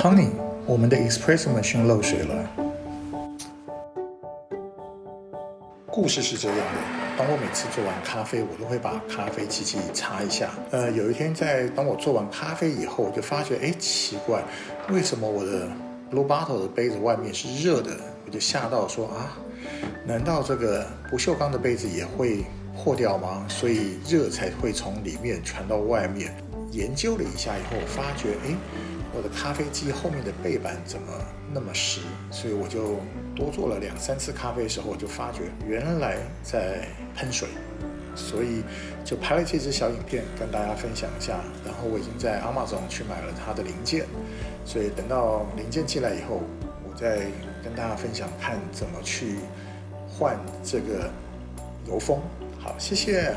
Honey， 我们的 Espresso machine 漏水了。故事是这样的，当我每次做完咖啡，我都会把咖啡机器擦一下。有一天当我做完咖啡以后，我就发觉，奇怪，为什么我的 Blue Bottle 的杯子外面是热的？我就吓到说难道这个不锈钢的杯子也会破掉吗？所以热才会从里面传到外面。研究了一下以后，发觉我的咖啡机后面的背板怎么那么湿？所以我就多做了2-3次咖啡的时候，我就发觉原来在喷水，所以就拍了这支小影片跟大家分享一下。然后我已经在 Amazon 去买了它的零件，所以等到零件寄来以后，我再跟大家分享看怎么去换这个油封。好，谢谢。